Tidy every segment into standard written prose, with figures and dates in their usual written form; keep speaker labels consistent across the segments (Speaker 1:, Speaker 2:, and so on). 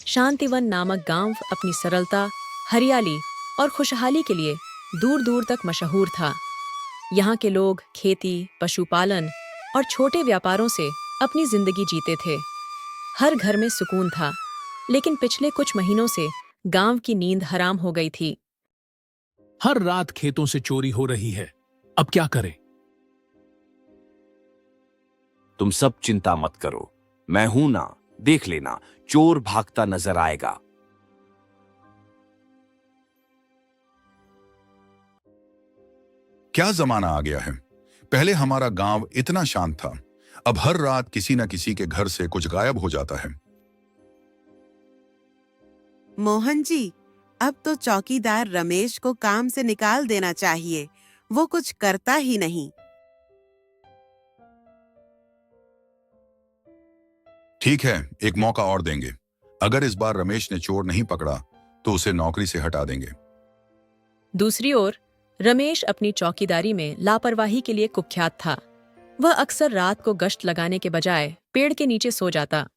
Speaker 1: शांतिवन नामक गांव अपनी सरलता, हरियाली और खुशहाली के लिए दूर दूर तक मशहूर था। यहाँ के लोग खेती, पशुपालन और छोटे व्यापारों से अपनी जिंदगी जीते थे। हर घर में सुकून था, लेकिन पिछले कुछ महीनों से गांव की नींद हराम हो गई थी।
Speaker 2: हर रात खेतों से चोरी हो रही है। अब क्या करें?
Speaker 3: तुम सब चिंता मत करो, मैं हूं ना, देख लेना, चोर भागता नजर आएगा।
Speaker 4: क्या जमाना आ गया है। पहले हमारा गांव इतना शांत था, अब हर रात किसी न किसी के घर से कुछ गायब हो जाता है।
Speaker 5: मोहन जी, अब तो चौकीदार रमेश को काम से निकाल देना चाहिए। वो कुछ करता ही नहीं।
Speaker 4: ठीक है, एक मौका और देंगे। अगर इस बार रमेश ने चोर नहीं पकड़ा तो उसे नौकरी से हटा देंगे।
Speaker 1: दूसरी ओर रमेश अपनी चौकीदारी में लापरवाही के लिए कुख्यात था। वह अक्सर रात को गश्त लगाने के बजाय पेड़ के नीचे सो जाता।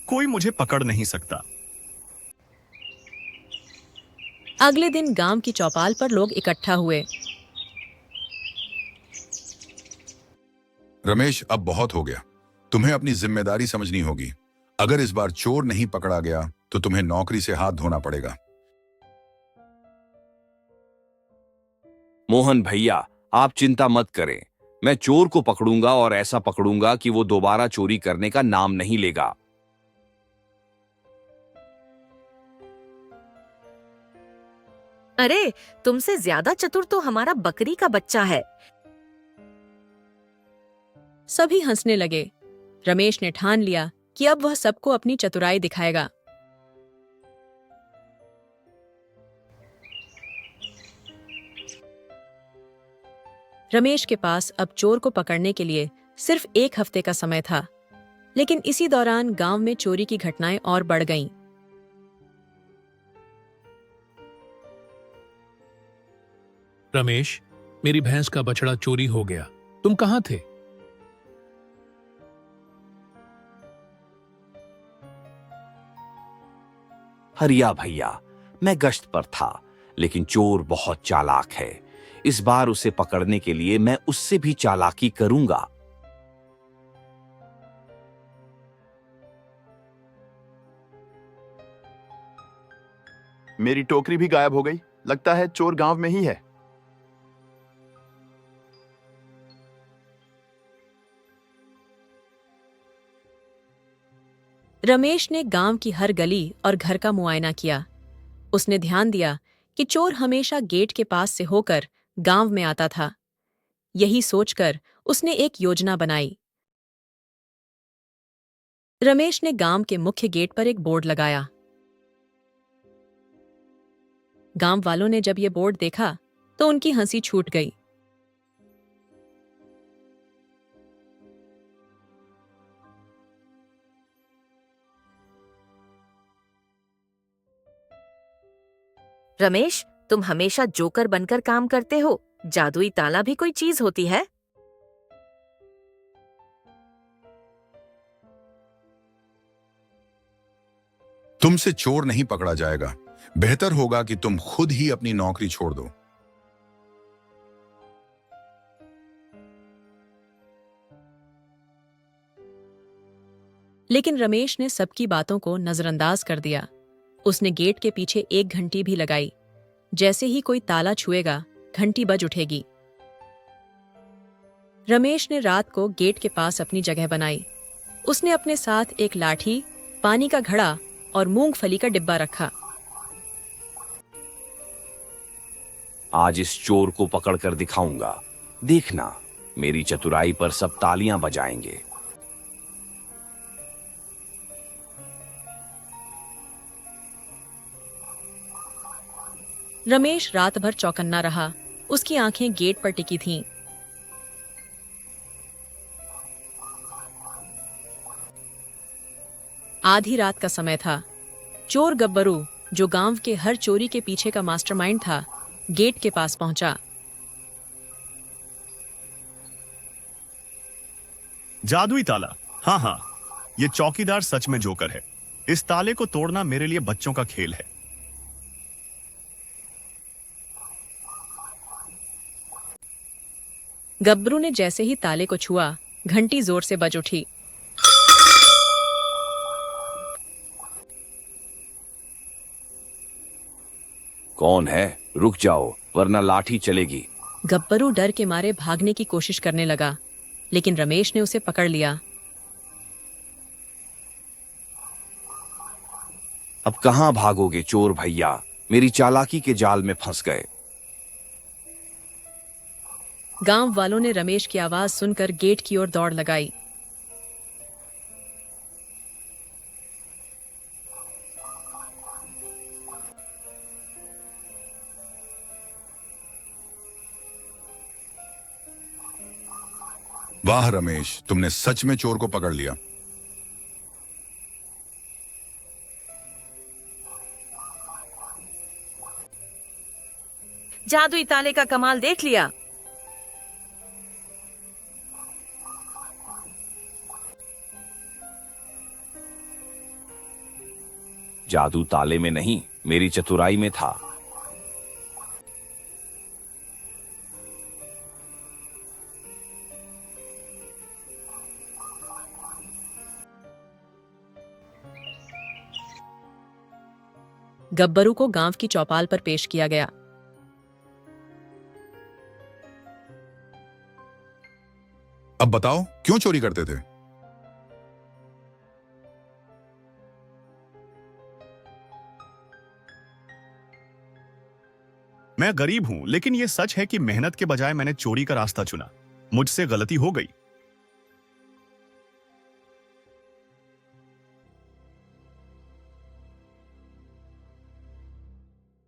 Speaker 6: कोई मुझे पकड़ नहीं सकता।
Speaker 1: अगले दिन गांव की चौपाल पर लोग इकट्ठा हुए।
Speaker 4: रमेश, अब बहुत हो गया। तुम्हें अपनी जिम्मेदारी समझनी होगी। अगर इस बार चोर नहीं पकड़ा गया तो तुम्हें नौकरी से हाथ धोना पड़ेगा।
Speaker 3: मोहन भैया, आप चिंता मत करें, मैं चोर को पकड़ूंगा और ऐसा पकड़ूंगा कि वो दोबारा चोरी करने का नाम नहीं लेगा।
Speaker 7: अरे, तुमसे ज्यादा चतुर तो हमारा बकरी का बच्चा है।
Speaker 1: सभी हंसने लगे। रमेश ने ठान लिया कि अब वह सबको अपनी चतुराई दिखाएगा। रमेश के पास अब चोर को पकड़ने के लिए सिर्फ 1 हफ्ते का समय था, लेकिन इसी दौरान गांव में चोरी की घटनाएं और बढ़ गईं।
Speaker 2: रमेश, मेरी भैंस का बछड़ा चोरी हो गया। तुम कहाँ थे?
Speaker 3: हरिया भैया, मैं गश्त पर था, लेकिन चोर बहुत चालाक है। इस बार उसे पकड़ने के लिए मैं उससे भी चालाकी करूंगा।
Speaker 6: मेरी टोकरी भी गायब हो गई। लगता है चोर गांव में ही है।
Speaker 1: रमेश ने गांव की हर गली और घर का मुआयना किया। उसने ध्यान दिया कि चोर हमेशा गेट के पास से होकर गांव में आता था। यही सोचकर उसने एक योजना बनाई। रमेश ने गांव के मुख्य गेट पर एक बोर्ड लगाया। गांव वालों ने जब ये बोर्ड देखा तो उनकी हंसी छूट गई।
Speaker 7: रमेश, तुम हमेशा जोकर बनकर काम करते हो। जादुई ताला भी कोई चीज होती है?
Speaker 4: तुमसे चोर नहीं पकड़ा जाएगा। बेहतर होगा कि तुम खुद ही अपनी नौकरी छोड़ दो।
Speaker 1: लेकिन रमेश ने सबकी बातों को नजरअंदाज कर दिया। उसने गेट के पीछे 1 घंटी भी लगाई। जैसे ही कोई ताला छुएगा, घंटी बज उठेगी। रमेश ने रात को गेट के पास अपनी जगह बनाई। उसने अपने साथ एक लाठी पानी का घड़ा और मूंगफली का डिब्बा रखा।
Speaker 3: आज इस चोर को पकड़कर दिखाऊंगा। देखना, मेरी चतुराई पर सब तालियां बजाएंगे।
Speaker 1: रमेश रात भर चौकन्ना रहा। उसकी आंखें गेट पर टिकी थीं। आधी रात का समय था। चोर गब्बरू, जो गांव के हर चोरी के पीछे का मास्टरमाइंड था, गेट के पास पहुंचा।
Speaker 6: जादुई ताला। हाँ हाँ, ये चौकीदार सच में जोकर है। इस ताले को तोड़ना मेरे लिए बच्चों का खेल है।
Speaker 1: गब्बरू ने जैसे ही ताले को छुआ, घंटी जोर से बज उठी।
Speaker 3: कौन है? रुक जाओ, वरना लाठी चलेगी।
Speaker 1: गब्बरू डर के मारे भागने की कोशिश करने लगा, लेकिन रमेश ने उसे पकड़ लिया।
Speaker 3: अब कहां भागोगे चोर भैया? मेरी चालाकी के जाल में फंस गए।
Speaker 1: गांव वालों ने रमेश की आवाज सुनकर गेट की ओर दौड़ लगाई।
Speaker 4: वाह रमेश, तुमने सच में चोर को पकड़ लिया।
Speaker 7: जादुई ताले का कमाल देख लिया।
Speaker 3: जादू ताले में नहीं, मेरी चतुराई में था।
Speaker 1: गब्बरू को गांव की चौपाल पर पेश किया गया।
Speaker 4: अब बताओ, क्यों चोरी करते थे?
Speaker 6: मैं गरीब हूं, लेकिन यह सच है कि मेहनत के बजाय मैंने चोरी का रास्ता चुना। मुझसे गलती हो गई।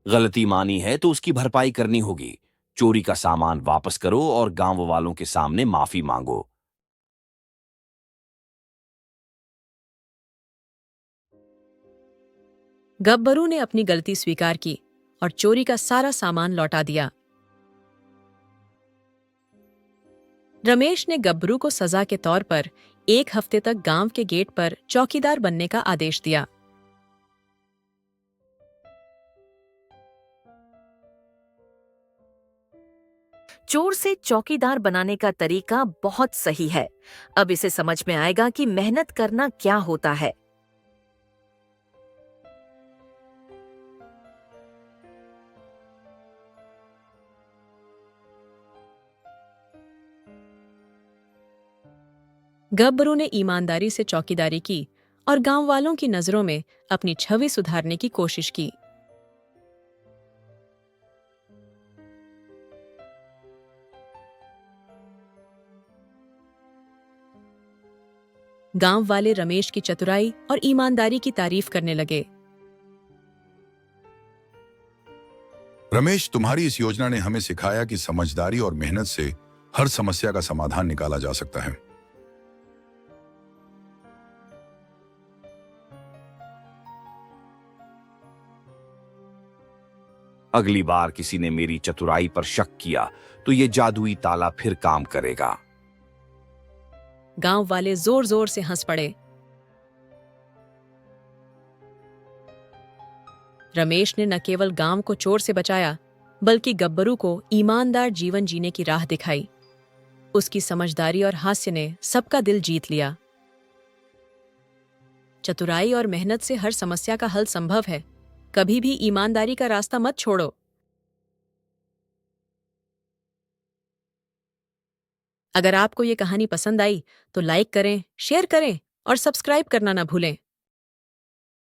Speaker 3: गलती मानी है तो उसकी भरपाई करनी होगी। चोरी का सामान वापस करो और गांव वालों के सामने माफी मांगो।
Speaker 1: गब्बरू ने अपनी गलती स्वीकार की और चोरी का सारा सामान लौटा दिया। रमेश ने गब्बरू को सजा के तौर पर 1 हफ्ते तक गांव के गेट पर चौकीदार बनने का आदेश दिया।
Speaker 7: चोर से चौकीदार बनाने का तरीका बहुत सही है। अब इसे समझ में आएगा कि मेहनत करना क्या होता है।
Speaker 1: गब्बरू ने ईमानदारी से चौकीदारी की और गांव वालों की नजरों में अपनी छवि सुधारने की कोशिश की। गांव वाले रमेश की चतुराई और ईमानदारी की तारीफ करने लगे।
Speaker 4: रमेश, तुम्हारी इस योजना ने हमें सिखाया कि समझदारी और मेहनत से हर समस्या का समाधान निकाला जा सकता है।
Speaker 3: अगली बार किसी ने मेरी चतुराई पर शक किया तो ये जादुई ताला फिर काम करेगा।
Speaker 1: गांव वाले जोर जोर से हंस पड़े। रमेश ने न केवल गांव को चोर से बचाया, बल्कि गब्बरू को ईमानदार जीवन जीने की राह दिखाई। उसकी समझदारी और हास्य ने सबका दिल जीत लिया। चतुराई और मेहनत से हर समस्या का हल संभव है। कभी भी ईमानदारी का रास्ता मत छोड़ो। अगर आपको ये कहानी पसंद आई तो लाइक करें, शेयर करें और सब्सक्राइब करना ना भूलें।